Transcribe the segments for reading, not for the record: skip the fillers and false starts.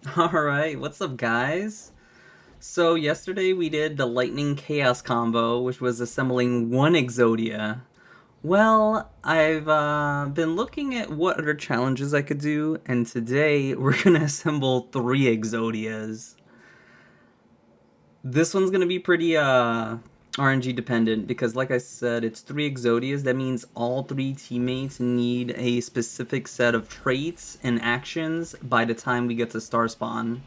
Alright, what's up guys? So yesterday we did the Lightning Chaos combo, which was assembling one Exodia. Well, I've been looking at what other challenges I could do, and today we're gonna assemble three Exodias. This one's gonna be pretty RNG dependent because like I said, it's three Exodias. That means all three teammates need a specific set of traits and actions by the time we get to Starspawn.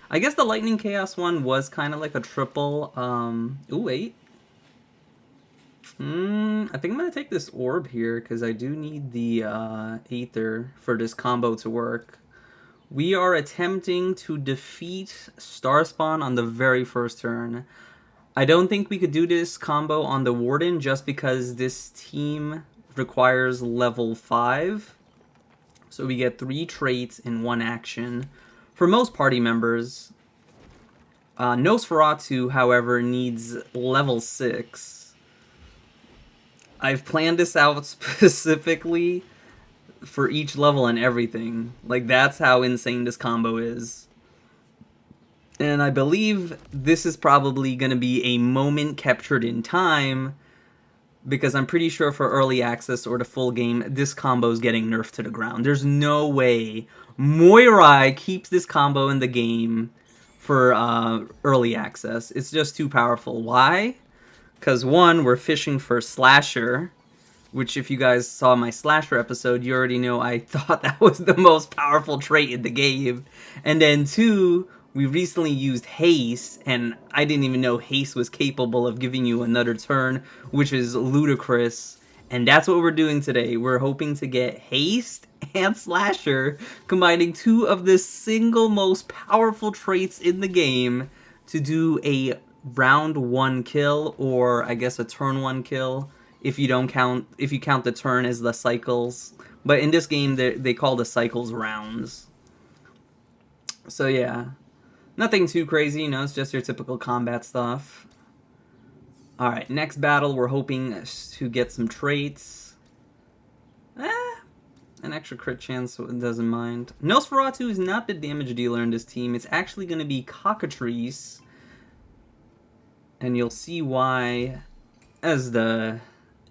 I guess the Lightning Chaos one was kind of like a triple. Ooh, wait. I think I'm going to take this orb here because I do need the Aether for this combo to work. We are attempting to defeat Starspawn on the very first turn. I don't think we could do this combo on the Warden just because this team requires level 5. So we get 3 traits in one action. For most party members, Nosferatu, however, needs level 6. I've planned this out specifically for each level and everything. Like, that's how insane this combo is. And I believe this is probably going to be a moment captured in time, because I'm pretty sure for early access or the full game, this combo is getting nerfed to the ground. There's no way Moi Rai keeps this combo in the game for early access. It's just too powerful. Why? Because one, we're fishing for Slasher, which if you guys saw my Slasher episode, you already know I thought that was the most powerful trait in the game. And then two, we recently used Haste, and I didn't even know Haste was capable of giving you another turn, which is ludicrous. And that's what we're doing today. We're hoping to get Haste and Slasher, combining two of the single most powerful traits in the game to do a round 1 kill, or I guess a turn 1 kill if you count the turn as the cycles. But in this game they call the cycles rounds. So yeah, nothing too crazy, it's just your typical combat stuff. Alright, next battle we're hoping to get some traits. An extra crit chance, so it doesn't mind. Nosferatu is not the damage dealer in this team. It's actually going to be Cockatrice. And you'll see why as the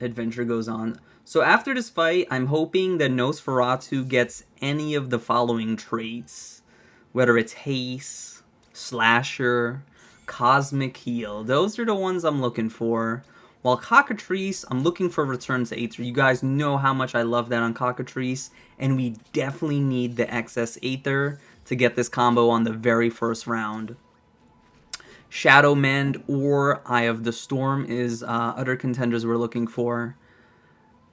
adventure goes on. So after this fight, I'm hoping that Nosferatu gets any of the following traits. Whether it's Haste, Slasher, Cosmic Heal. Those are the ones I'm looking for. While Cockatrice, I'm looking for Return to Aether. You guys know how much I love that on Cockatrice, and we definitely need the excess Aether to get this combo on the very first round. Shadow Mend or Eye of the Storm is other contenders we're looking for.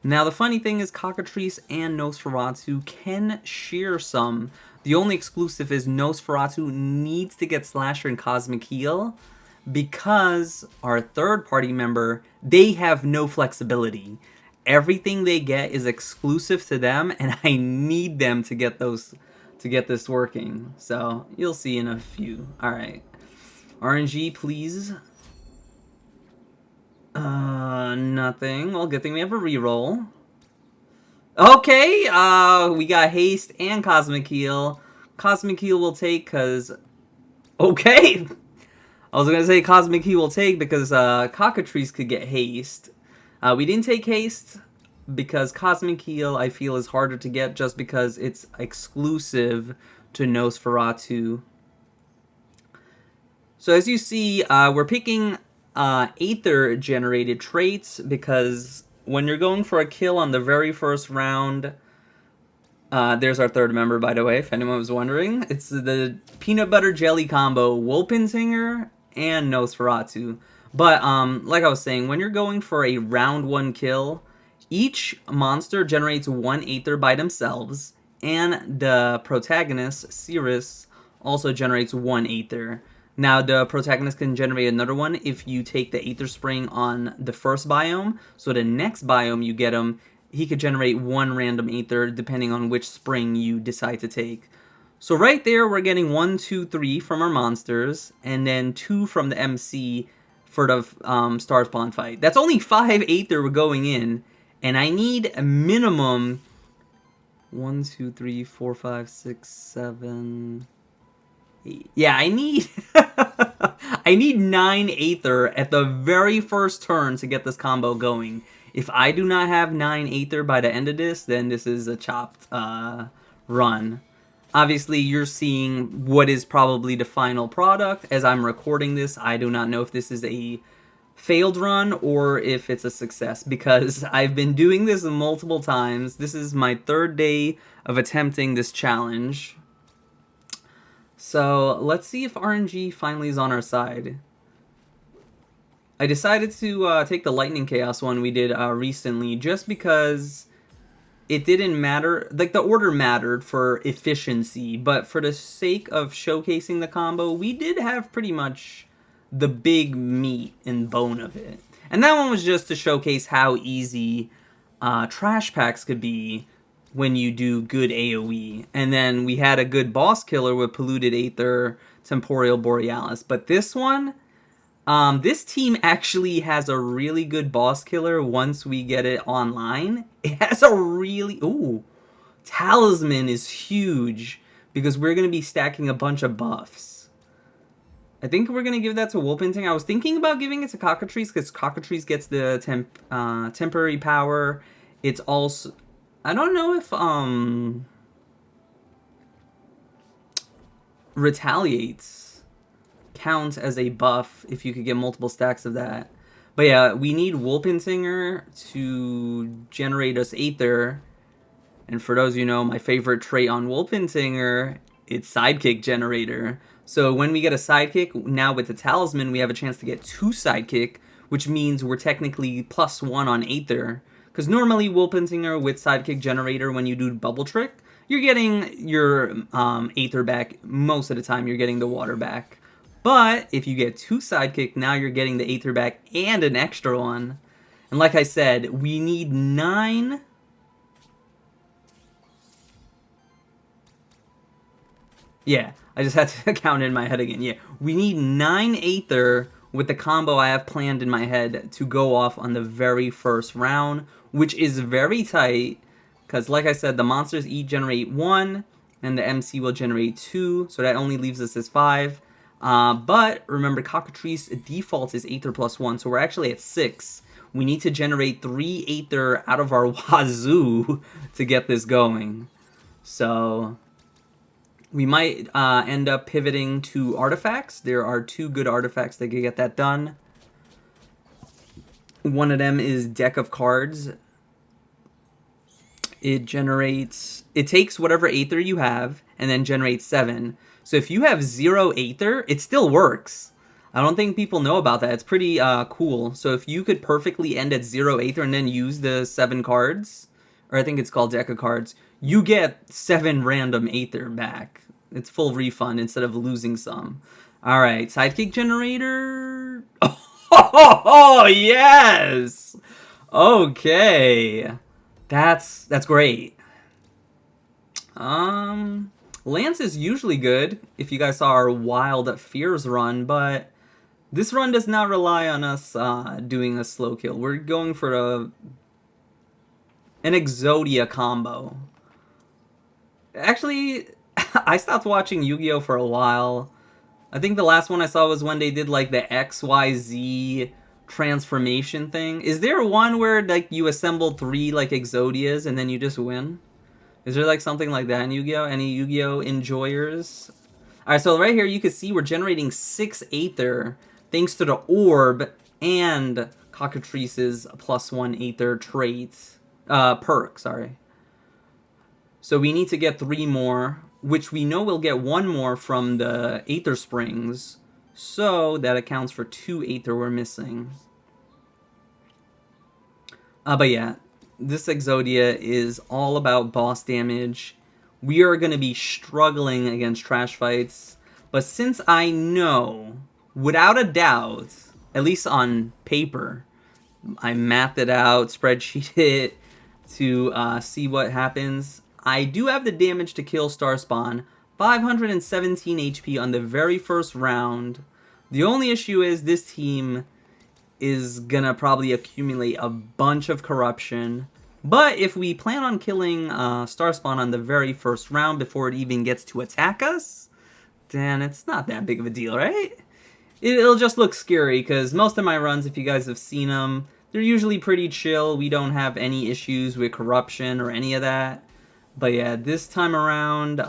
Now, the funny thing is Cockatrice and Nosferatu can share some. The only exclusive is Nosferatu needs to get Slasher and Cosmic Heal because our third party member, they have no flexibility. Everything they get is exclusive to them, and I need them to get this working. So you'll see in a few. All right, RNG, please. Nothing. Well, good thing we have a reroll. Okay, we got Haste and Cosmic Heal. Cosmic Heal will take because... Okay! I was going to say Cosmic Heal will take because Cockatrice could get Haste. We didn't take Haste because Cosmic Heal, I feel, is harder to get just because it's exclusive to Nosferatu. So as you see, we're picking Aether-generated traits because when you're going for a kill on the very first round, there's our third member, by the way, if anyone was wondering. It's the peanut butter jelly combo, Wolpensinger and Nosferatu. But like I was saying, when you're going for a round 1 kill, each monster generates 1 Aether by themselves, and the protagonist, Cirrus, also generates 1 Aether. Now, the protagonist can generate another one if you take the Aether Spring on the first biome. So the next biome you get him, he could generate 1 random Aether depending on which spring you decide to take. So right there, we're getting 1, 2, 3 from our monsters, and then 2 from the MC for the Starspawn fight. That's only 5 Aether going in, and I need a minimum 1, 2, 3, 4, 5, 6, 7... Yeah, I need I need 9 Aether at the very first turn to get this combo going. If I do not have 9 Aether by the end of this, then this is a chopped run. Obviously, you're seeing what is probably the final product. As I'm recording this, I do not know if this is a failed run or if it's a success, because I've been doing this multiple times. This is my 3rd day of attempting this challenge. So let's see if RNG finally is on our side. I decided to take the Lightning Chaos one we did recently just because it didn't matter. Like, the order mattered for efficiency, but for the sake of showcasing the combo, we did have pretty much the big meat and bone of it. And that one was just to showcase how easy trash packs could be when you do good AoE. And then we had a good boss killer with Polluted Aether, Temporal Borealis. But this one, this team actually has a really good boss killer once we get it online. It has a really... Ooh, Talisman is huge because we're going to be stacking a bunch of buffs. I think we're going to give that to Wolpinting. I was thinking about giving it to Cockatrice because Cockatrice gets the temporary power. It's also... I don't know if Retaliates count as a buff if you could get multiple stacks of that. But yeah, we need Wolpintinger to generate us Aether. And for those of you who know, my favorite trait on Wolpintinger, it's Sidekick Generator. So when we get a Sidekick, now with the Talisman, we have a chance to get 2 Sidekick, which means we're technically +1 on Aether. Because normally Wolpintinger with Sidekick Generator, when you do Bubble Trick, you're getting your Aether back. Most of the time, you're getting the water back. But if you get 2 Sidekick, now you're getting the Aether back and an extra one. And like I said, we need 9... Yeah, I just had to count in my head again. Yeah, we need 9 Aether with the combo I have planned in my head to go off on the very first round, which is very tight, because like I said, the monsters each generate 1, and the MC will generate 2, so that only leaves us as 5. But remember, Cockatrice default is Aether +1, so we're actually at 6. We need to generate 3 Aether out of our wazoo to get this going. So we might end up pivoting to artifacts. There are 2 good artifacts that can get that done. One of them is Deck of Cards. It takes whatever Aether you have and then generates 7. So if you have 0 Aether, it still works. I don't think people know about that. It's pretty cool. So if you could perfectly end at 0 Aether and then use the 7 cards, or I think it's called Deck of Cards, you get 7 random Aether back. It's full refund instead of losing some. Alright, Sidekick Generator. Oh, yes! Okay. That's great. Lance is usually good if you guys saw our Wild Fears run, but this run does not rely on us doing a slow kill. We're going for an Exodia combo. Actually, I stopped watching Yu-Gi-Oh! For a while. I think the last one I saw was when they did like the XYZ transformation thing. Is there one where like you assemble 3 like Exodias and then you just win? Is there like something like that in Yu-Gi-Oh? Any Yu-Gi-Oh enjoyers? Alright, so right here you can see we're generating 6 Aether thanks to the orb and Cockatrice's +1 Aether trait perk, sorry. So we need to get 3 more, which we know we'll get 1 more from the Aether Springs. So that accounts for 2 Aether we're missing. But yeah, this Exodia is all about boss damage. We are going to be struggling against trash fights. But since I know, without a doubt, at least on paper, I mapped it out, spreadsheet it to see what happens. I do have the damage to kill Starspawn. 517 HP on the very first round. The only issue is this team is gonna probably accumulate a bunch of corruption. But if we plan on killing Starspawn on the very first round before it even gets to attack us, Dan, it's not that big of a deal, right? It'll just look scary, because most of my runs, if you guys have seen them, they're usually pretty chill. We don't have any issues with corruption or any of that. But yeah, this time around,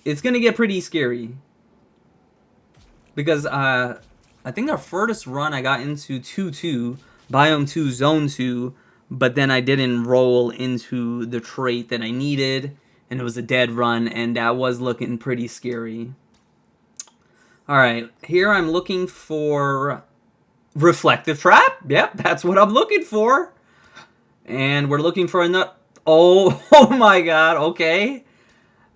it's going to get pretty scary. Because I think our furthest run I got into 2-2, Biome 2, Zone 2, but then I didn't roll into the trait that I needed, and it was a dead run, and that was looking pretty scary. Alright, here I'm looking for Reflective Trap. Yep, that's what I'm looking for. And we're looking for another... Oh my god, okay.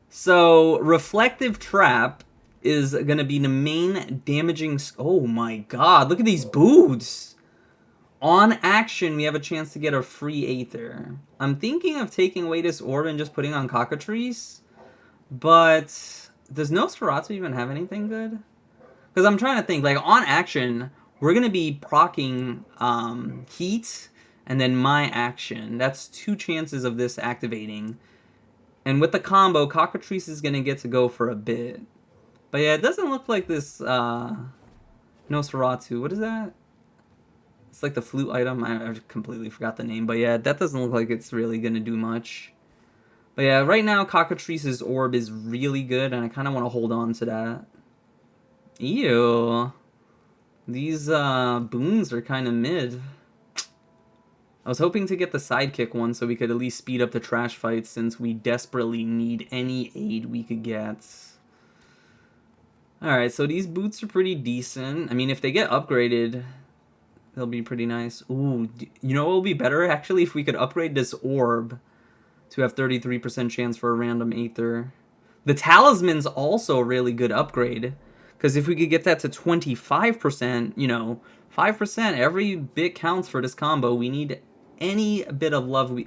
So, Reflective Trap is going to be the main damaging... Oh my god, look at these boots. On action, we have a chance to get a free Aether. I'm thinking of taking away this orb and just putting on Cockatrice. But does Nosferatu even have anything good? Because I'm trying to think, like, on action, we're going to be proccing Heat and then my action. That's 2 chances of this activating. And with the combo, Cockatrice is going to get to go for a bit. But yeah, it doesn't look like this Nosferatu. What is that? It's like the flute item. I completely forgot the name. But yeah, that doesn't look like it's really going to do much. But yeah, right now, Cockatrice's orb is really good, and I kind of want to hold on to that. Ew. These boons are kind of mid. I was hoping to get the sidekick one so we could at least speed up the trash fights, since we desperately need any aid we could get. Alright, so these boots are pretty decent. I mean, if they get upgraded, they'll be pretty nice. Ooh, you know what will be better, actually? If we could upgrade this orb to have 33% chance for a random Aether. The Talisman's also a really good upgrade, because if we could get that to 25%, you know, 5%, every bit counts for this combo. We need any bit of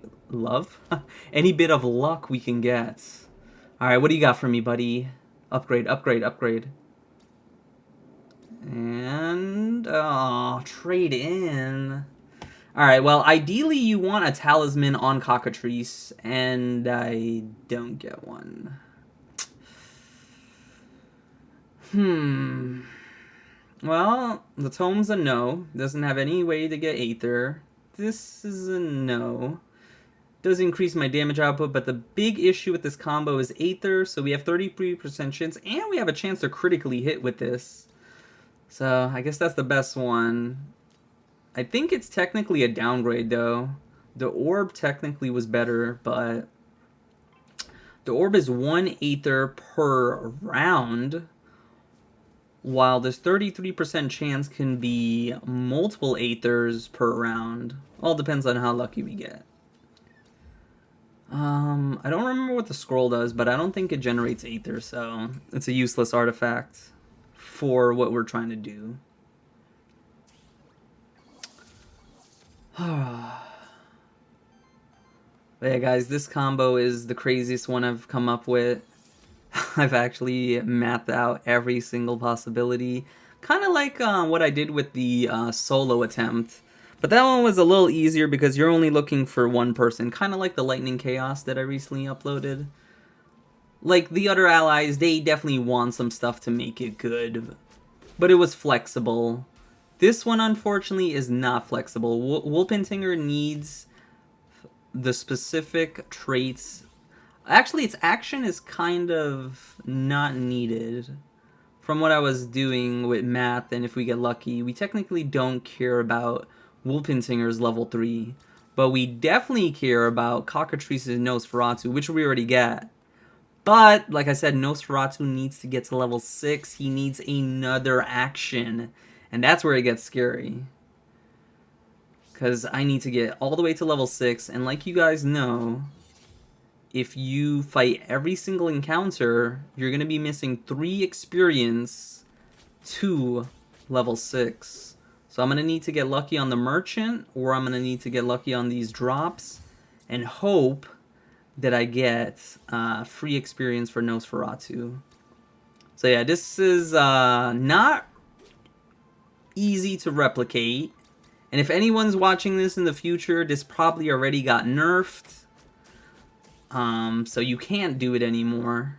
any bit of luck we can get. Alright, what do you got for me, buddy? Upgrade, upgrade, upgrade. And, oh, trade in. Alright, well, ideally you want a talisman on Cockatrice, and I don't get one. Well, the tome's a no. Doesn't have any way to get Aether. This is a no. Does increase my damage output, but the big issue with this combo is Aether, so we have 33% chance, and we have a chance to critically hit with this. So, I guess that's the best one. I think it's technically a downgrade, though. The orb technically was better, but the orb is 1 Aether per round, while this 33% chance can be multiple Aethers per round. All depends on how lucky we get. I don't remember what the scroll does, but I don't think it generates Aether, so it's a useless artifact for what we're trying to do. But yeah, guys, this combo is the craziest one I've come up with. I've actually mapped out every single possibility. Kind of like what I did with the solo attempt. But that one was a little easier because you're only looking for one person. Kind of like the Lightning Chaos that I recently uploaded. Like the other allies, they definitely want some stuff to make it good. But it was flexible. This one, unfortunately, is not flexible. Wolpentinger needs the specific traits. Actually, its action is kind of not needed. From what I was doing with math, and if we get lucky, we technically don't care about Wolpentinger's level 3. But we definitely care about Cockatrice's Nosferatu, which we already get. But, like I said, Nosferatu needs to get to level 6. He needs another action. And that's where it gets scary. Because I need to get all the way to level 6. And like you guys know, if you fight every single encounter, you're going to be missing 3 experience to level 6. So I'm going to need to get lucky on the merchant, or I'm going to need to get lucky on these drops, and hope that I get free experience for Nosferatu. So yeah, this is not easy to replicate. And if anyone's watching this in the future, this probably already got nerfed. So you can't do it anymore.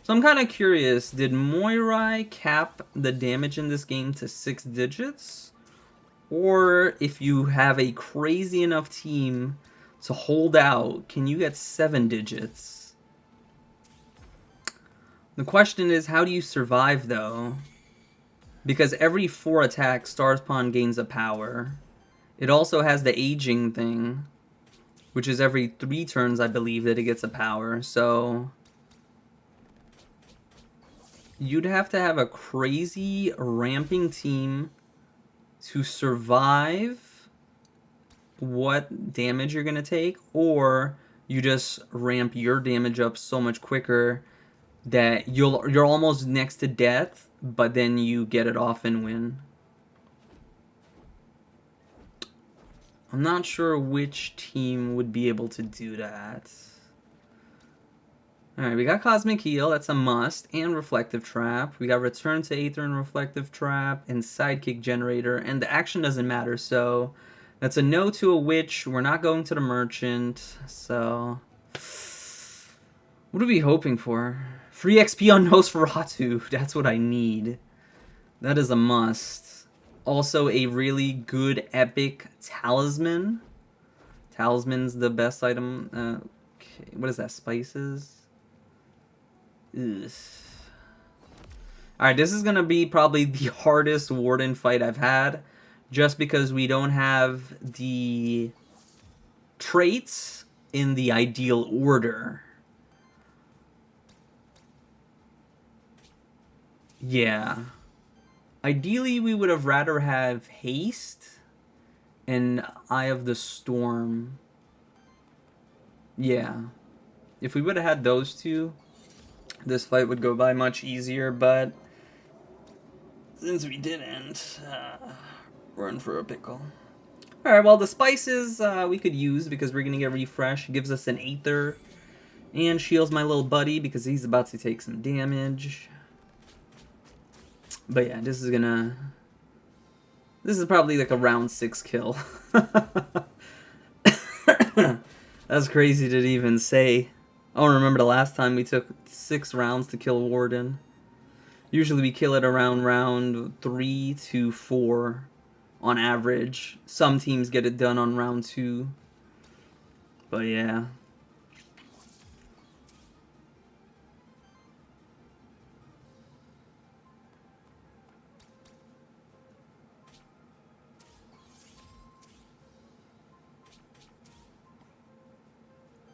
So I'm kind of curious, did Moi Rai cap the damage in this game to 6 digits? Or if you have a crazy enough team to hold out, can you get 7 digits? The question is, how do you survive though? Because every 4 attacks, Starspawn gains a power. It also has the aging thing, which is every 3 turns, I believe, that it gets a power. So you'd have to have a crazy ramping team to survive what damage you're going to take, or you just ramp your damage up so much quicker that you're almost next to death, but then you get it off and win. I'm not sure which team would be able to do that. Alright, we got Cosmic Heal, that's a must, and Reflective Trap. We got Return to Aether and Reflective Trap, and Sidekick Generator, and the action doesn't matter, so that's a no to a Witch. We're not going to the Merchant, so what are we hoping for? Free XP on Nosferatu, that's what I need. That is a must. Also, a really good epic Talisman. Talisman's the best item. Okay, what is that? Spices? Ugh. Alright, this is going to be probably the hardest Warden fight I've had, just because we don't have the traits in the ideal order. Yeah. Ideally, we would have rather have Haste and Eye of the Storm. Yeah. If we would have had those two, this fight would go by much easier, but since we didn't, we're in for a pickle. Alright, well, the spices we could use because we're going to get refresh. It gives us an Aether and shields my little buddy because he's about to take some damage. But yeah, this is gonna... This is probably like a round 6 kill. That's crazy to even say. I don't remember the last time we took 6 rounds to kill Warden. Usually we kill it around round 3 to 4 on average. Some teams get it done on round 2. But yeah.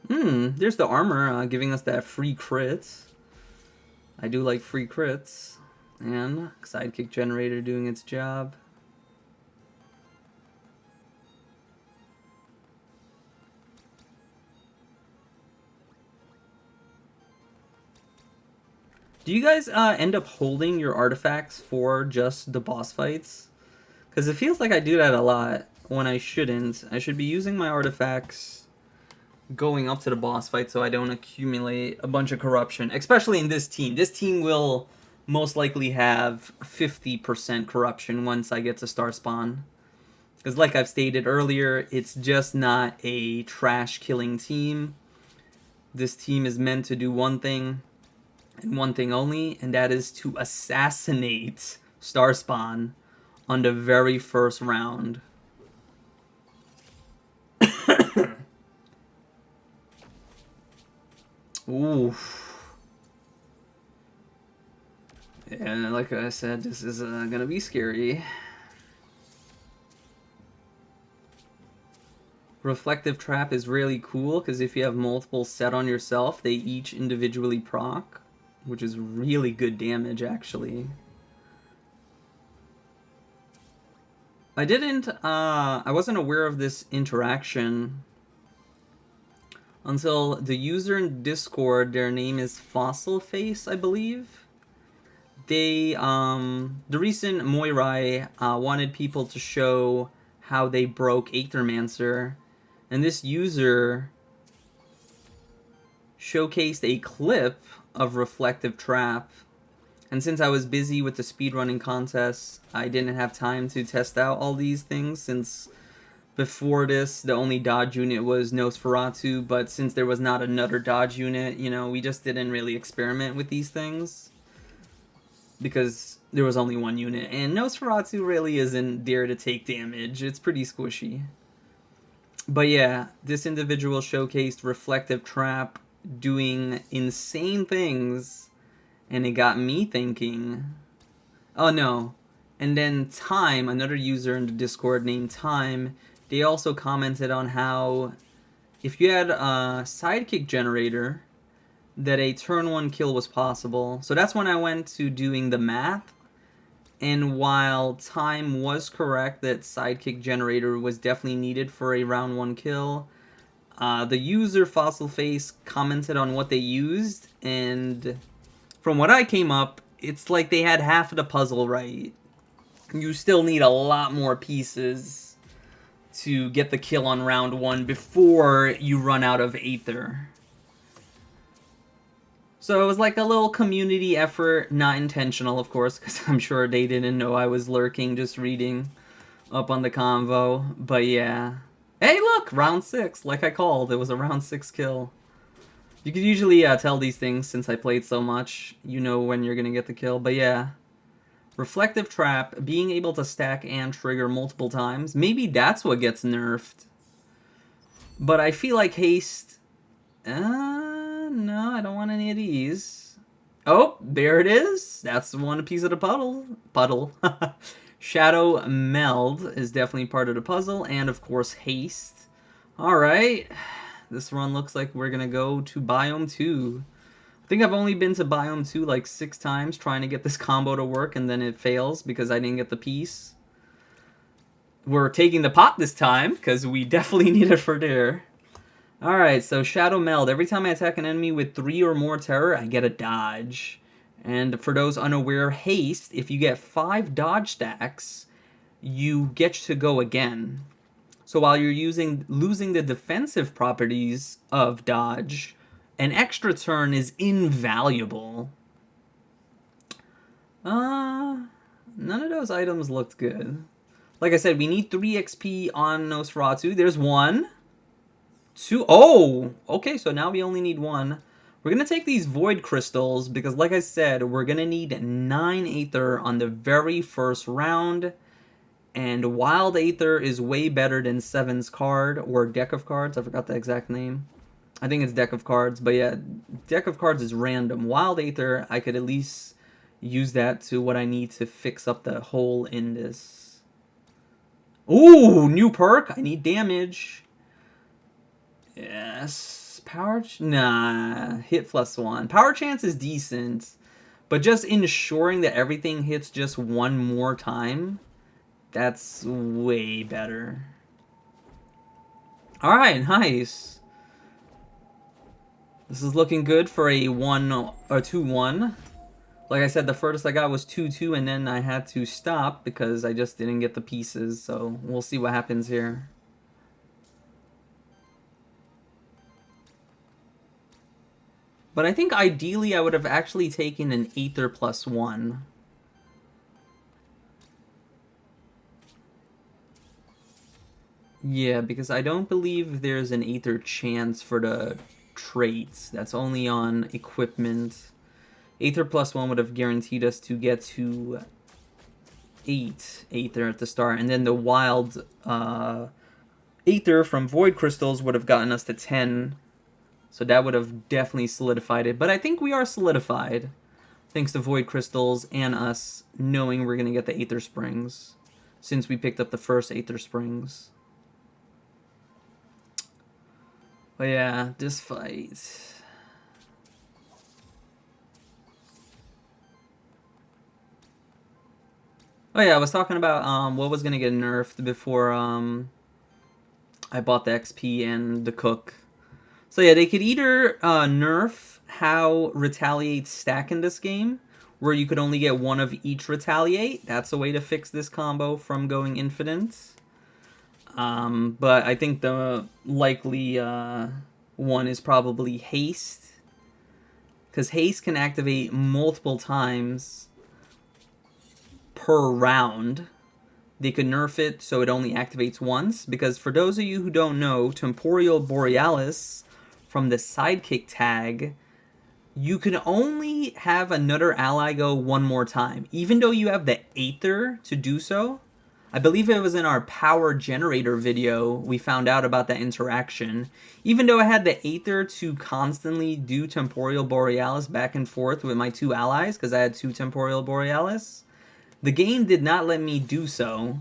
There's the armor giving us that free crit. I do like free crits. And Sidekick Generator doing its job. Do you guys end up holding your artifacts for just the boss fights? Because it feels like I do that a lot when I shouldn't. I should be using my artifacts going up to the boss fight so I don't accumulate a bunch of corruption, especially in this team. This team will most likely have 50% corruption once I get to Starspawn. Because like I've stated earlier, it's just not a trash killing team. This team is meant to do one thing and one thing only, and that is to assassinate Starspawn on the very first round. Oof. Yeah, like I said, this is gonna be scary. Reflective Trap is really cool because if you have multiple set on yourself, they each individually proc, which is really good damage actually. I wasn't aware of this interaction until the user in Discord, their name is Fossil Face, I believe. They, the recent Moi Rai wanted people to show how they broke Aethermancer, and this user showcased a clip of Reflective Trap. And since I was busy with the speedrunning contests, I didn't have time to test out all these things since Before this, the only dodge unit was Nosferatu, but since there was not another dodge unit, you know, we just didn't really experiment with these things. Because there was only one unit, and Nosferatu really isn't there to take damage. It's pretty squishy. But yeah, this individual showcased Reflective Trap doing insane things, and it got me thinking, oh no. And then Time, another user in the Discord named Time, they also commented on how if you had a sidekick generator, that a turn 1 kill was possible. So that's when I went to doing the math. And while Time was correct that sidekick generator was definitely needed for a round 1 kill, the user Fossil Face commented on what they used, and from what I came up, it's like they had half of the puzzle right. You still need a lot more pieces to get the kill on round 1 before you run out of Aether. So it was like a little community effort, not intentional, of course, because I'm sure they didn't know I was lurking, just reading up on the convo. But yeah. Hey, look! Round 6, like I called. It was a round 6 kill. You could usually tell these things since I played so much. You know when you're going to get the kill. But yeah. Reflective Trap, being able to stack and trigger multiple times. Maybe that's what gets nerfed. But I feel like Haste... no, I don't want any of these. Oh, there it is. That's one piece of the puddle. Shadow Meld is definitely part of the puzzle. And, of course, Haste. Alright. This run looks like we're going to go to Biome 2. I think I've only been to Biome 2 like 6 times trying to get this combo to work, and then it fails because I didn't get the piece. We're taking the pot this time because we definitely need it for there. Alright, so Shadow Meld. Every time I attack an enemy with 3 or more terror, I get a dodge. And for those unaware, Haste, if you get 5 dodge stacks, you get to go again. So while you're losing the defensive properties of dodge, an extra turn is invaluable. None of those items looked good. Like I said, we need 3 XP on Nosferatu. There's 1. 2. Oh! Okay, so now we only need 1. We're going to take these Void Crystals because, like I said, we're going to need 9 Aether on the very first round. And Wild Aether is way better than 7's card, or Deck of Cards. I forgot the exact name. I think it's Deck of Cards, but yeah, Deck of Cards is random. Wild Aether, I could at least use that to what I need to fix up the hole in this. Ooh, new perk. I need damage. Yes. Power... Nah. Hit +1. Power chance is decent, but just ensuring that everything hits just 1 more time, that's way better. Alright, nice. This is looking good for a 1 or 2-1. Like I said, the furthest I got was 2-2, and then I had to stop because I just didn't get the pieces, so we'll see what happens here. But I think ideally I would have actually taken an Aether +1. Yeah, because I don't believe there's an Aether chance for the traits. That's only on equipment. Aether +1 would have guaranteed us to get to 8 Aether at the start, and then the wild Aether from Void Crystals would have gotten us to 10. So that would have definitely solidified it. But I think we are solidified, thanks to Void Crystals and us knowing we're going to get the Aether Springs, since we picked up the first Aether Springs. But yeah, this fight... Oh yeah, I was talking about what was going to get nerfed before I bought the XP and the Cook. So yeah, they could either nerf how Retaliates stack in this game, where you could only get 1 of each Retaliate. That's a way to fix this combo from going infinite. But I think the likely one is probably Haste. Because Haste can activate multiple times per round. they could nerf it so it only activates once. Because for those of you who don't know, Temporal Borealis from the Sidekick tag, you can only have another ally go one more time, even though you have the Aether to do so. I believe it was in our power generator video we found out about that interaction. Even though I had the Aether to constantly do Temporal Borealis back and forth with my two allies, because I had two Temporal Borealis, the game did not let me do so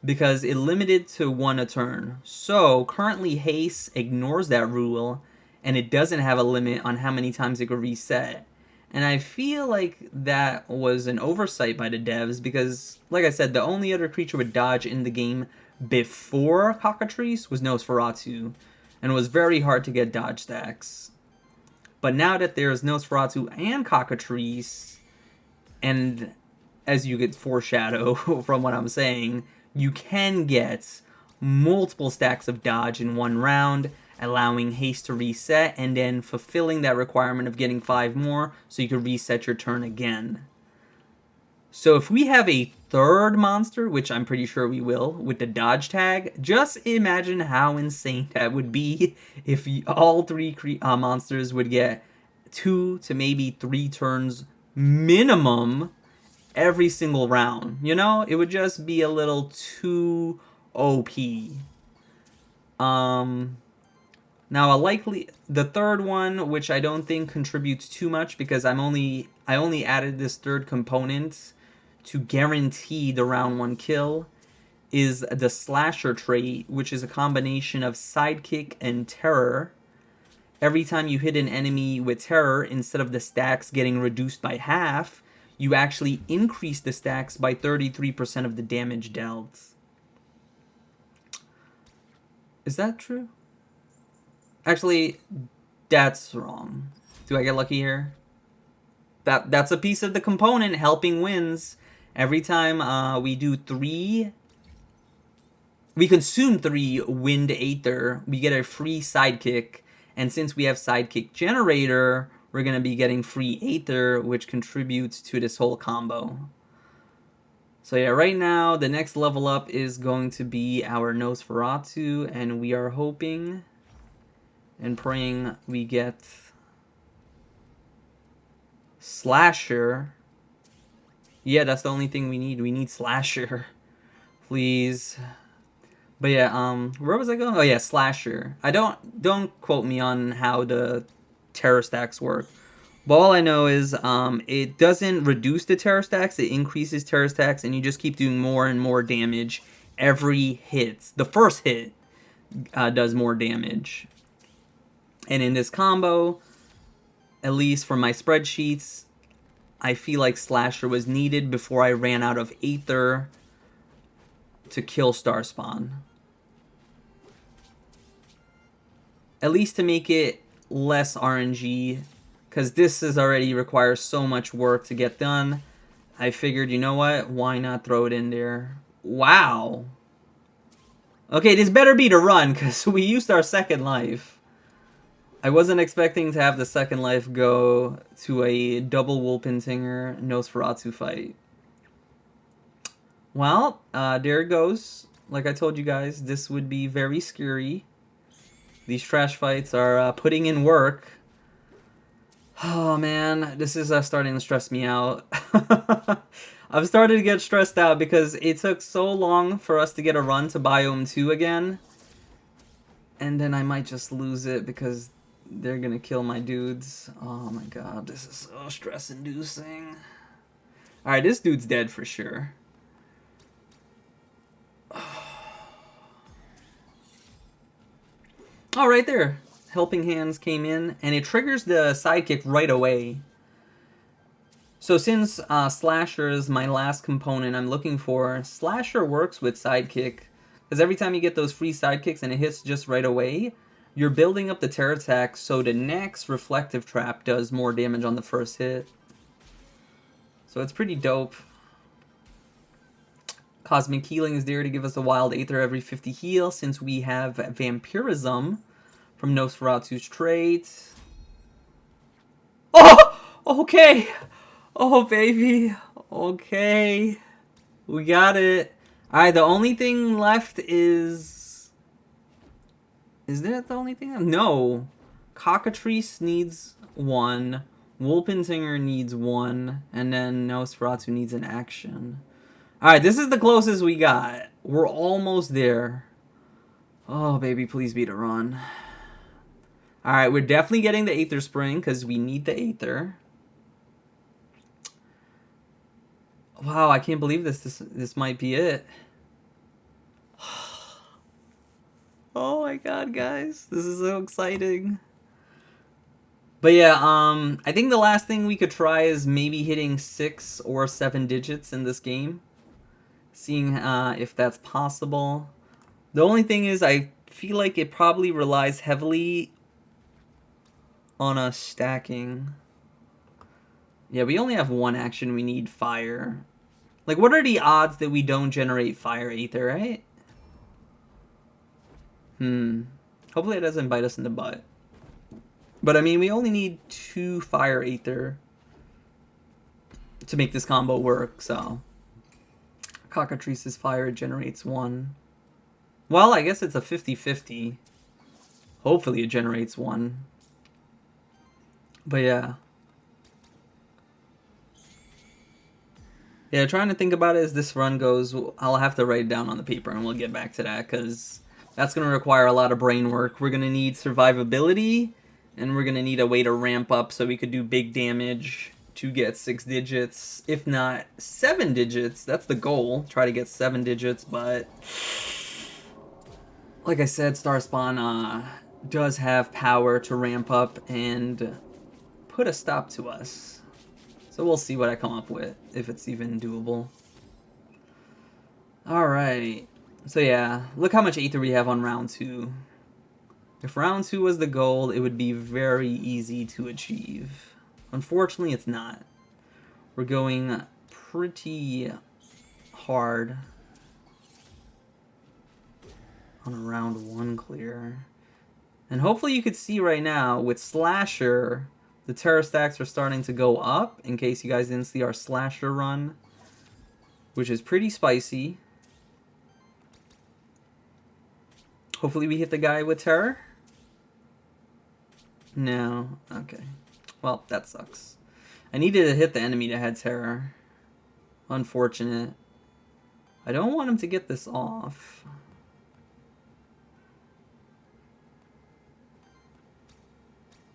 because it limited to one a turn. So currently Haste ignores that rule, and it doesn't have a limit on how many times it could reset. And I feel like that was an oversight by the devs because, like I said, the only other creature with dodge in the game before Cockatrice was Nosferatu, and it was very hard to get dodge stacks. But now that there's Nosferatu and Cockatrice, and as you get foreshadow from what I'm saying, you can get multiple stacks of dodge in one round, allowing haste to reset, and then fulfilling that requirement of getting 5 more so you can reset your turn again. So if we have a third monster, which I'm pretty sure we will, with the dodge tag, just imagine how insane that would be if all 3 monsters would get 2 to maybe 3 turns minimum every single round. You know, it would just be a little too OP. Now the third one, which I don't think contributes too much because I only added this third component to guarantee the round 1 kill, is the Slasher trait, which is a combination of Sidekick and Terror. Every time you hit an enemy with Terror, instead of the stacks getting reduced by half, you actually increase the stacks by 33% of the damage dealt. Is that true? Actually, that's wrong. Do I get lucky here? That's a piece of the component. Helping wins. Every time we do 3... We consume 3 Wind Aether, we get a free Sidekick. And since we have Sidekick Generator, we're going to be getting free Aether, which contributes to this whole combo. So yeah, right now, the next level up is going to be our Nosferatu, and we are hoping and praying we get Slasher. Yeah, that's the only thing we need. We need Slasher. Please. But yeah, where was I going? Oh yeah, Slasher. Don't quote me on how the terror stacks work. But all I know is it doesn't reduce the terror stacks, it increases terror stacks, and you just keep doing more and more damage every hit. The first hit does more damage. And in this combo, at least for my spreadsheets, I feel like Slasher was needed before I ran out of Aether to kill Starspawn. At least to make it less RNG, because this is already requires so much work to get done. I figured, you know what? Why not throw it in there? Wow. Okay, this better be the run, because we used our second life. I wasn't expecting to have the second life go to a double Wolpentinger Nosferatu fight. Well, there it goes. Like I told you guys, this would be very scary. These trash fights are putting in work. Oh man, this is starting to stress me out. I've started to get stressed out because it took so long for us to get a run to Biome 2 again. And then I might just lose it because they're gonna kill my dudes. Oh my god, this is so stress-inducing. Alright, this dude's dead for sure. Oh, right there. Helping Hands came in, and it triggers the Sidekick right away. So since Slasher is my last component I'm looking for, Slasher works with Sidekick. Because every time you get those free Sidekicks and it hits just right away, you're building up the terror attack so the next Reflective Trap does more damage on the first hit. So it's pretty dope. Cosmic Healing is there to give us a Wild Aether every 50 heal, since we have Vampirism from Nosferatu's trait. Oh! Okay! Oh, baby! Okay. We got it. Alright, the only thing left is... Is that the only thing? No. Cockatrice needs 1. Wolpensinger needs 1. And then Nosferatu needs an action. Alright, this is the closest we got. We're almost there. Oh, baby, please beat a run. Alright, we're definitely getting the Aether Spring because we need the Aether. Wow, I can't believe this. This might be it. Oh my god, guys. This is so exciting. But yeah, I think the last thing we could try is maybe hitting 6 or 7 digits in this game. Seeing if that's possible. The only thing is I feel like it probably relies heavily on us stacking. Yeah, we only have 1 action. We need fire. Like, what are the odds that we don't generate fire Aether, right? Hopefully it doesn't bite us in the butt. But, I mean, we only need 2 fire Aether to make this combo work, so... Cockatrice's fire generates 1. Well, I guess it's a 50-50. Hopefully it generates 1. But, yeah. Yeah, trying to think about it as this run goes, I'll have to write it down on the paper and we'll get back to that because that's going to require a lot of brain work. We're going to need survivability and we're going to need a way to ramp up so we could do big damage to get 6 digits, if not 7 digits. That's the goal, try to get 7 digits, but like I said, Starspawn does have power to ramp up and put a stop to us. So we'll see what I come up with, if it's even doable. Alright. So yeah, look how much Aether we have on round 2. If round 2 was the goal, it would be very easy to achieve. Unfortunately, it's not. We're going pretty hard on a round 1 clear. And hopefully you could see right now, with Slasher... The Terror stacks are starting to go up, in case you guys didn't see our Slasher run, which is pretty spicy. Hopefully we hit the guy with Terror. No. Okay. Well, that sucks. I needed to hit the enemy that had Terror. Unfortunate. I don't want him to get this off.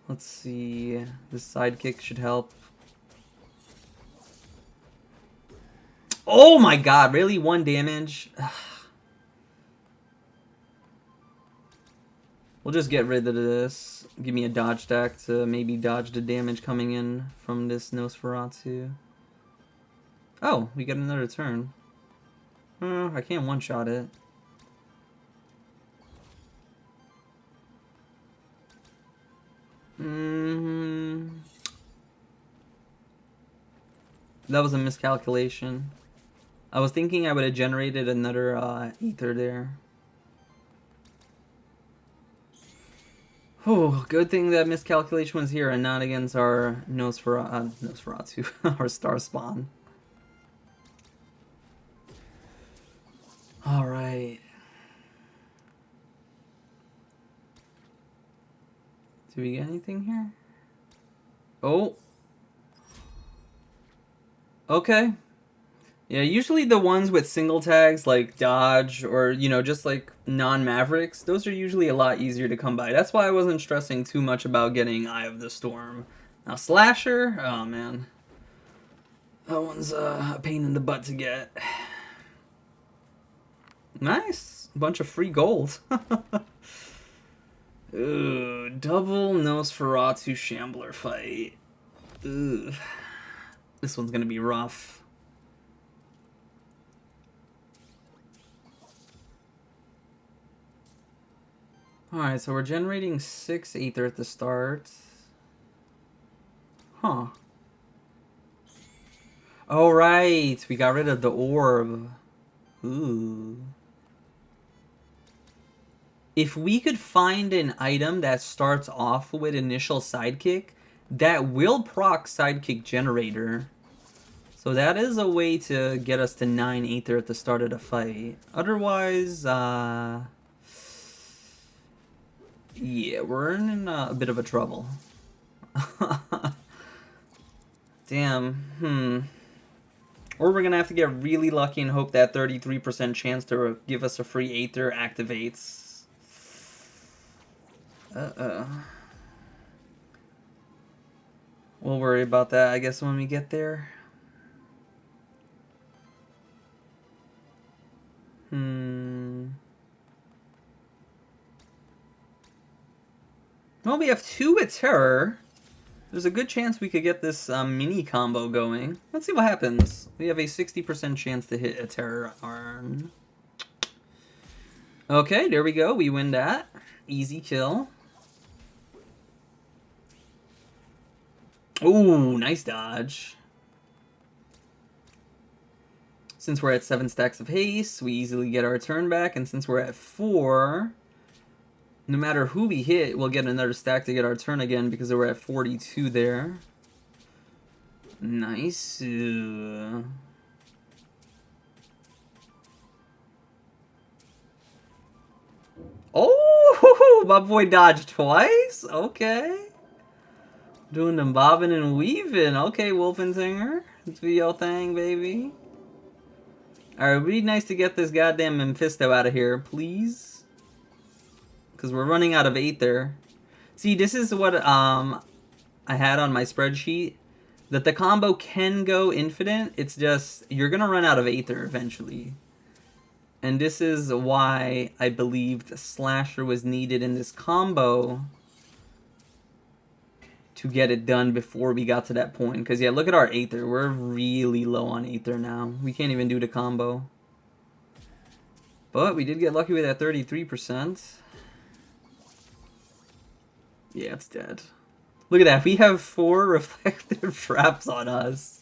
Let's see. This sidekick should help. Oh my god, really? 1 damage? We'll just get rid of this. Give me a dodge stack to maybe dodge the damage coming in from this Nosferatu. Oh, we get another turn. I can't one-shot it. That was a miscalculation. I was thinking I would have generated another Aether there. Oh, good thing that miscalculation was here and not against our Nosferatu, our Starspawn. Alright. Do we get anything here? Oh. Okay. Yeah, usually the ones with single tags like Dodge or, you know, just like non-Mavericks, those are usually a lot easier to come by. That's why I wasn't stressing too much about getting Eye of the Storm. Now, Slasher, oh man. That one's a pain in the butt to get. Nice. A bunch of free gold. Ooh, double Nosferatu Shambler fight. Ooh. This one's gonna be rough. Alright, so we're generating 6 Aether at the start. Huh. Oh, right. We got rid of the orb. Ooh. If we could find an item that starts off with initial sidekick, that will proc sidekick generator. So that is a way to get us to 9 Aether at the start of the fight. Otherwise, yeah, we're in a bit of a trouble. Damn, Or we're gonna have to get really lucky and hope that 33% chance to give us a free Aether activates. We'll worry about that, I guess, when we get there. Well, we have 2 with Terror. There's a good chance we could get this mini combo going. Let's see what happens. We have a 60% chance to hit a Terror Arm. Okay, there we go. We win that. Easy kill. Ooh, nice dodge. Since we're at 7 stacks of haste, we easily get our turn back. And since we're at 4, no matter who we hit, we'll get another stack to get our turn again because we're at 42 there. Nice. Oh, my boy dodged twice? Okay. Doing them bobbing and weaving. Okay, Wolfentinger. Do your thing, baby. Alright, it'd be nice to get this goddamn Mephisto out of here, please. Because we're running out of Aether. See, this is what I had on my spreadsheet. That the combo can go infinite. It's just, you're going to run out of Aether eventually. And this is why I believed Slasher was needed in this combo to get it done before we got to that point. Because, yeah, look at our Aether. We're really low on Aether now. We can't even do the combo. But we did get lucky with that 33%. Yeah, it's dead. Look at that. We have 4 reflective traps on us.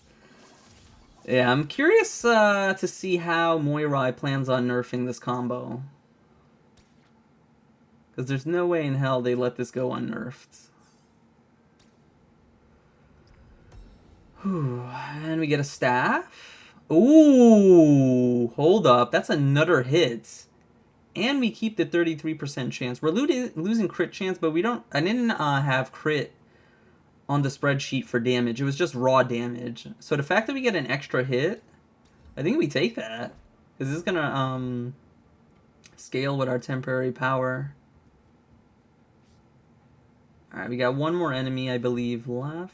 Yeah, I'm curious to see how Moi Rai plans on nerfing this combo. Because there's no way in hell they let this go unnerfed. Whew. And we get a staff. Ooh, hold up. That's another hit. And we keep the 33% chance. We're losing crit chance, but we don't... I didn't have crit on the spreadsheet for damage. It was just raw damage. So the fact that we get an extra hit, I think we take that. Because this is going to scale with our temporary power. Alright, we got one more enemy, I believe, left.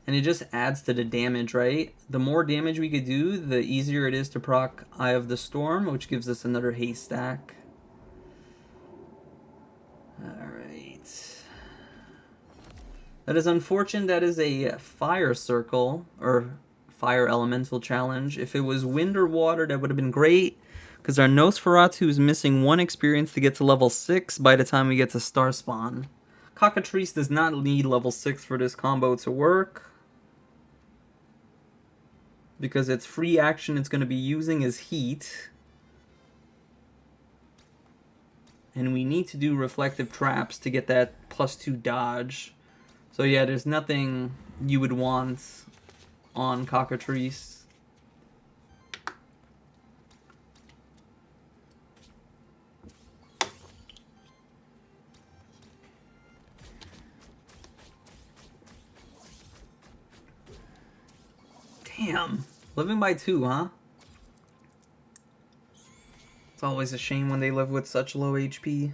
And it just adds to the damage, right? The more damage we could do, the easier it is to proc Eye of the Storm, which gives us another haste stack. Alright. That is unfortunate. That is a fire circle, or fire elemental challenge. If it was wind or water, that would have been great. Because our Nosferatu is missing 1 experience to get to level 6 by the time we get to Starspawn. Cockatrice does not need level 6 for this combo to work. Because its free action it's going to be using is heat. And we need to do reflective traps to get that +2 dodge. So yeah, there's nothing you would want on Cockatrice. Damn. Living by 2, huh? It's always a shame when they live with such low HP.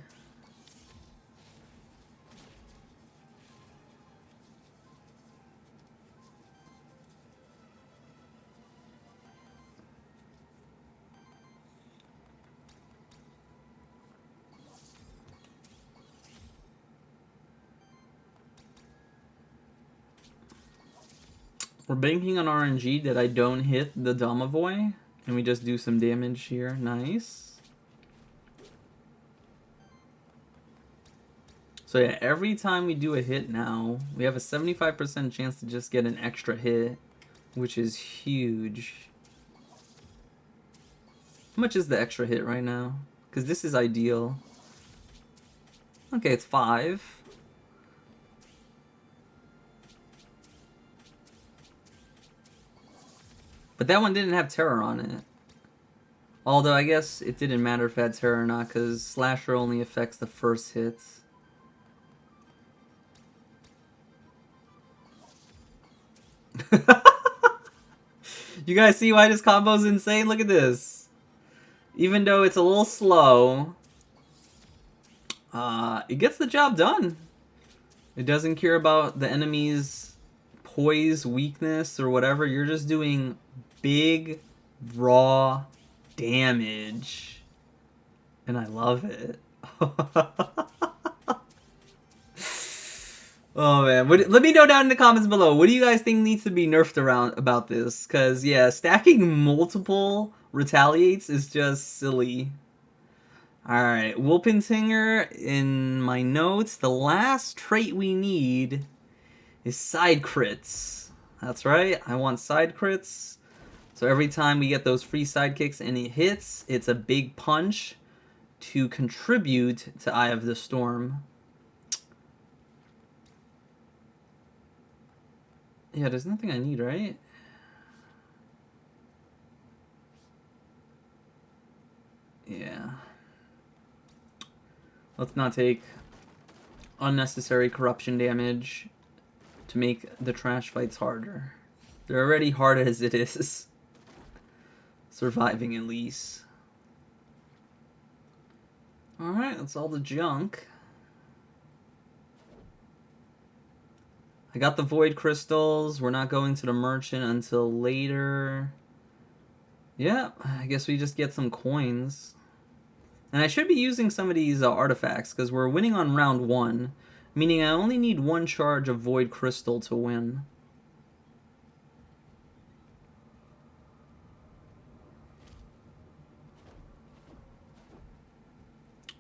We're banking on RNG that I don't hit the Domovoy, and we just do some damage here. Nice. So yeah, every time we do a hit now, we have a 75% chance to just get an extra hit, which is huge. How much is the extra hit right now? Because this is ideal. Okay, it's 5. But that one didn't have terror on it. Although I guess it didn't matter if it had terror or not, because Slasher only affects the first hits. You guys see why this combo's insane? Look at this. Even though it's a little slow, it gets the job done. It doesn't care about the enemy's poise, weakness, or whatever. You're just doing big, raw damage. And I love it. Oh man, let me know down in the comments below. What do you guys think needs to be nerfed around about this? Because yeah, stacking multiple retaliates is just silly. Alright, Wolpensinger, in my notes, the last trait we need is side crits. That's right, I want side crits. So every time we get those free sidekicks and it hits, it's a big punch to contribute to Eye of the Storm. Yeah, there's nothing I need, right? Yeah. Let's not take unnecessary corruption damage to make the trash fights harder. They're already hard as it is. Surviving at least. Alright, that's all the junk. I got the Void Crystals. We're not going to the Merchant until later. Yeah, I guess we just get some coins. And I should be using some of these artifacts, because we're winning on round 1. Meaning I only need 1 charge of Void Crystal to win.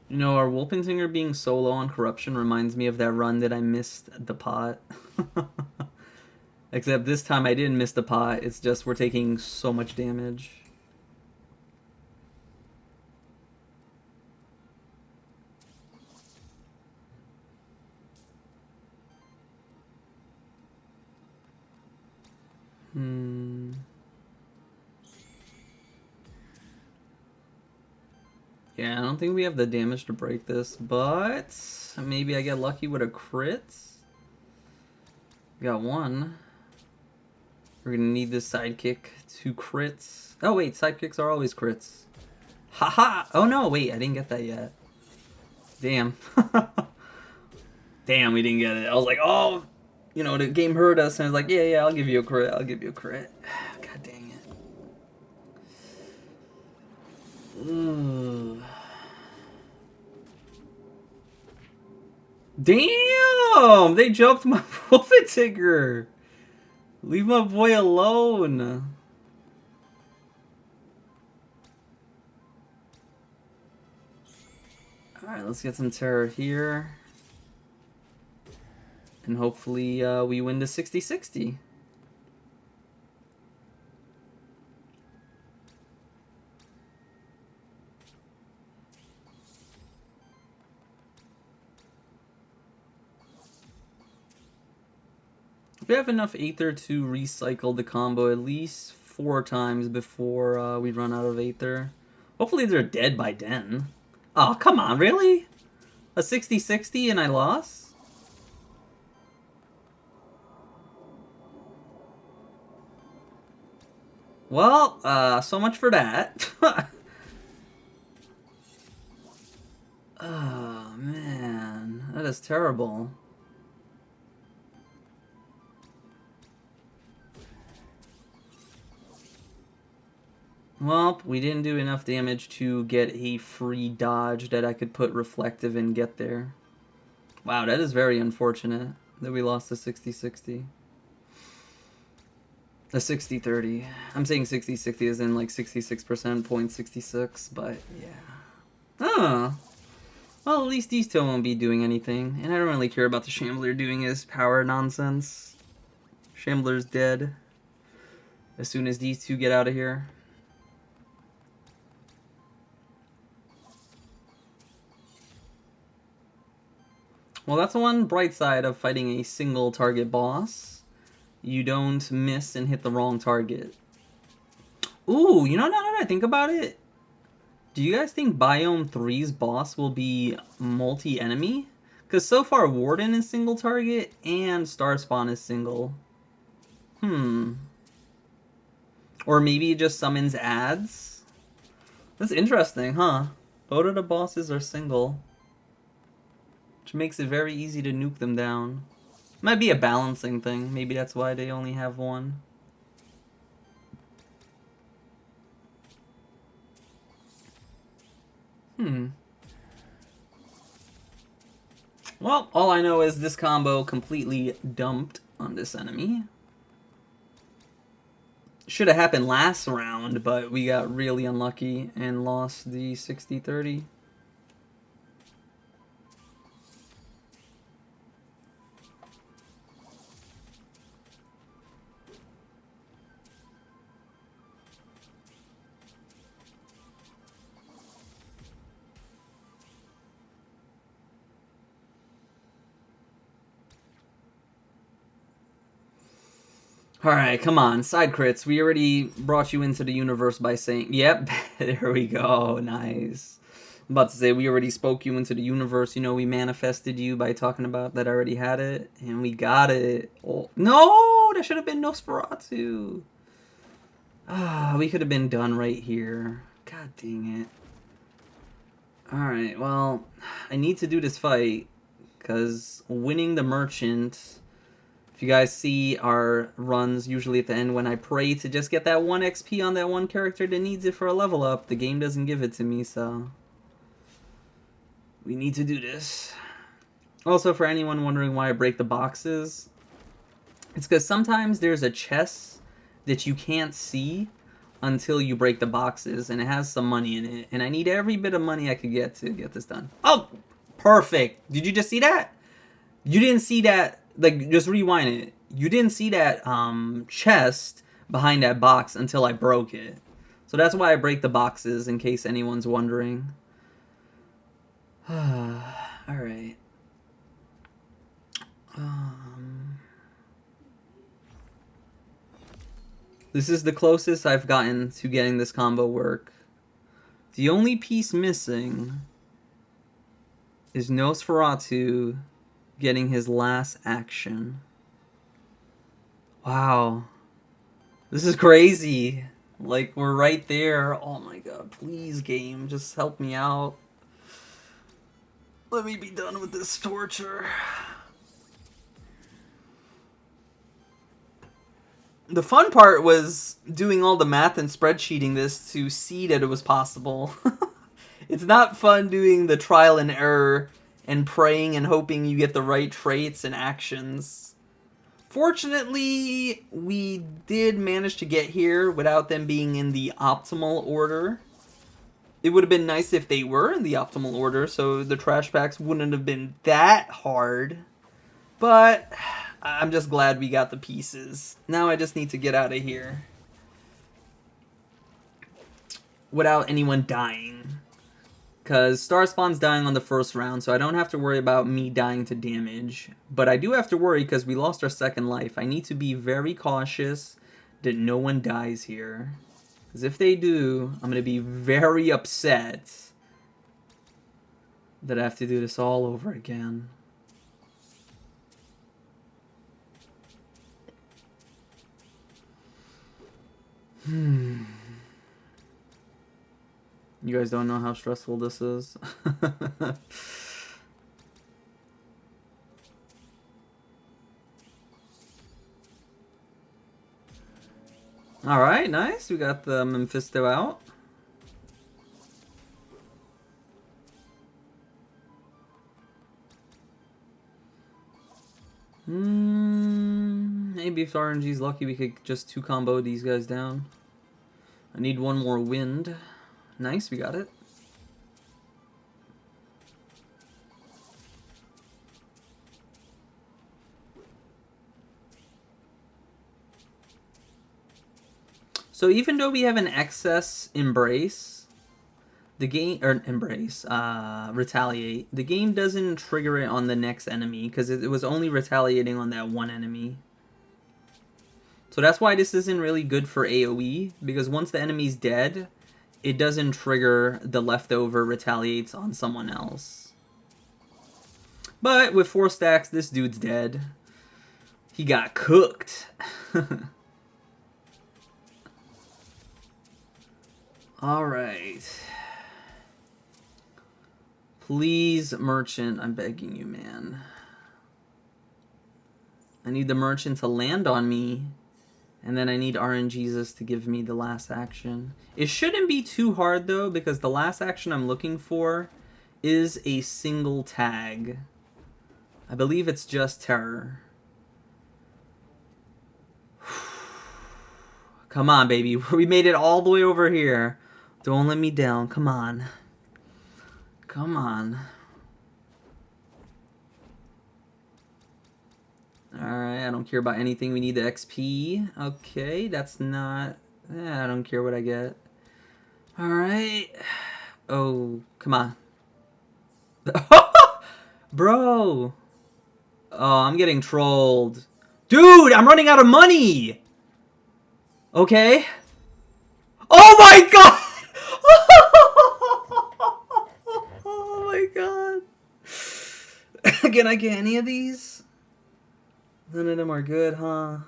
You know, our Wolpensinger being so low on corruption reminds me of that run that I missed the pot. Except this time I didn't miss the pot, it's just we're taking so much damage. Yeah, I don't think we have the damage to break this, but maybe I get lucky with a crit. Got 1. We're gonna need this sidekick to crits. Oh wait, sidekicks are always crits. Haha! Oh no, wait, I didn't get that yet. Damn. Damn, we didn't get it. I was like, oh, you know, the game heard us, and I was like, yeah, I'll give you a crit. I'll give you a crit. God dang it. Ooh. Damn! They jumped my Wolfentigger! Leave my boy alone! Alright, let's get some terror here. And hopefully we win the 60-60. We have enough Aether to recycle the combo at least 4 times before we run out of Aether. Hopefully they're dead by then. Oh, come on, really? A 60-60 and I lost? Well, so much for that. Oh, man. That is terrible. Well, we didn't do enough damage to get a free dodge that I could put reflective and get there. Wow, that is very unfortunate that we lost the 60-60. The 60-30. I'm saying 60-60 as in like 66%, 0.66, but yeah. Oh. Well, at least these two won't be doing anything. And I don't really care about the Shambler doing his power nonsense. Shambler's dead as soon as these two get out of here. Well, that's the one bright side of fighting a single target boss. You don't miss and hit the wrong target. Ooh, you know, now that I think about it, do you guys think Biome Three's boss will be multi-enemy? Because so far Warden is single target and Starspawn is single. Or maybe it just summons ads? That's interesting, huh? Both of the bosses are single, which makes it very easy to nuke them down. Might be a balancing thing. Maybe that's why they only have one. Well, all I know is this combo completely dumped on this enemy. Should have happened last round, but we got really unlucky and lost the 60-30. Alright, come on. Side crits. We already brought you into the universe by saying... Yep, there we go. Nice. I'm about to say, we already spoke you into the universe. You know, we manifested you by talking about that I already had it. And we got it. Oh, no! That should have been Nosferatu. Ah, we could have been done right here. God dang it. Alright, well, I need to do this fight. Because winning the merchant... If you guys see our runs usually at the end when I pray to just get that 1 XP on that one character that needs it for a level up, the game doesn't give it to me, so we need to do this. Also, for anyone wondering why I break the boxes, it's because sometimes there's a chest that you can't see until you break the boxes, and it has some money in it, and I need every bit of money I could get to get this done. Oh, perfect. Did you just see that? You didn't see that. Like, just rewind it. You didn't see that chest behind that box until I broke it. So that's why I break the boxes, in case anyone's wondering. Alright. This is the closest I've gotten to getting this combo work. The only piece missing is Nosferatu getting his last action. Wow. This is crazy. Like, we're right there. Oh my god, please, game, just help me out. Let me be done with this torture. The fun part was doing all the math and spreadsheeting this to see that it was possible. It's not fun doing the trial and error and praying and hoping you get the right traits and actions. Fortunately, we did manage to get here without them being in the optimal order. It would have been nice if they were in the optimal order, so the trash packs wouldn't have been that hard. But I'm just glad we got the pieces. Now I just need to get out of here without anyone dying. Because Starspawn's dying on the first round, so I don't have to worry about me dying to damage. But I do have to worry because we lost our second life. I need to be very cautious that no one dies here. Because if they do, I'm going to be very upset that I have to do this all over again. You guys don't know how stressful this is. Alright, nice. We got the Mephisto out. Maybe if RNG's lucky, we could just 2-combo these guys down. I need one more wind. Nice, we got it. So even though we have an excess embrace, the game, or embrace, retaliate, the game doesn't trigger it on the next enemy because it was only retaliating on that one enemy. So that's why this isn't really good for AoE, because once the enemy's dead, it doesn't trigger the leftover retaliates on someone else. But with 4 stacks, this dude's dead. He got cooked. Alright. Please, merchant, I'm begging you, man. I need the merchant to land on me. And then I need RNGesus to give me the last action. It shouldn't be too hard, though, because the last action I'm looking for is a single tag. I believe it's just terror. Come on, baby. We made it all the way over here. Don't let me down. Come on. Come on. Alright, I don't care about anything. We need the XP. Okay, that's not... I don't care what I get. Alright. Oh, come on. Bro! Oh, I'm getting trolled. Dude, I'm running out of money! Okay. Oh my god! Oh my god. Can I get any of these? None of them are good, huh?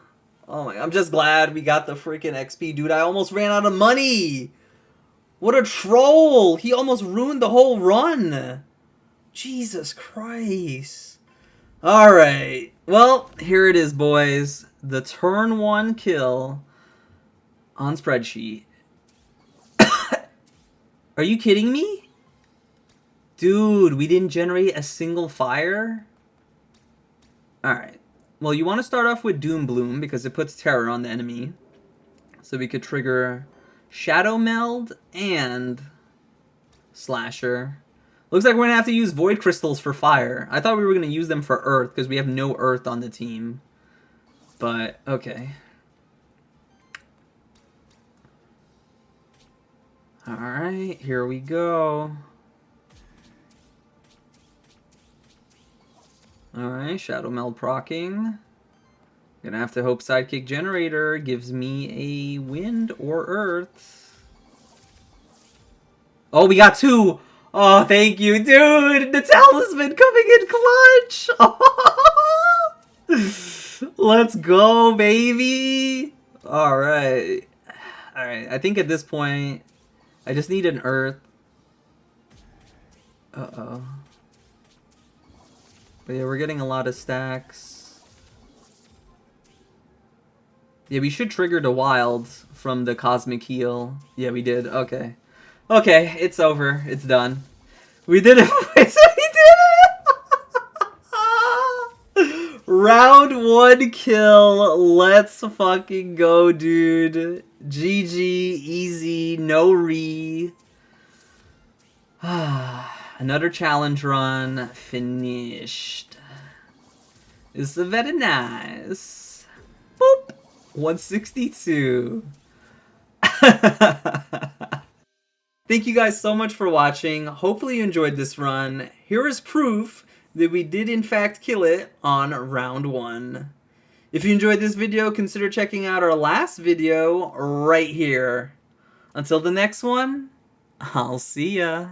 Oh my, I'm just glad we got the freaking XP. Dude, I almost ran out of money. What a troll. He almost ruined the whole run. Jesus Christ. Alright. Well, here it is, boys. The turn 1 kill on spreadsheet. Are you kidding me? Dude, we didn't generate a single fire? Alright. Well, you want to start off with Doom Bloom because it puts terror on the enemy. So we could trigger Shadow Meld and Slasher. Looks like we're going to have to use Void Crystals for fire. I thought we were going to use them for earth because we have no earth on the team. But, okay. Alright, here we go. Alright, Shadow Meld procking. Gonna have to hope Sidekick Generator gives me a wind or earth. Oh, we got 2! Oh, thank you, dude! The Talisman coming in clutch! Let's go, baby! Alright. Alright, I think at this point, I just need an earth. Uh-oh. But yeah, we're getting a lot of stacks. Yeah, we should trigger the wild from the Cosmic Heal. Yeah, we did. Okay. Okay, it's over. It's done. We did it. We did it! Round 1 kill. Let's fucking go, dude. GG. Easy. No re. Another challenge run finished. This is very nice. Boop. 162. Thank you guys so much for watching. Hopefully you enjoyed this run. Here is proof that we did in fact kill it on round 1. If you enjoyed this video, consider checking out our last video right here. Until the next one, I'll see ya.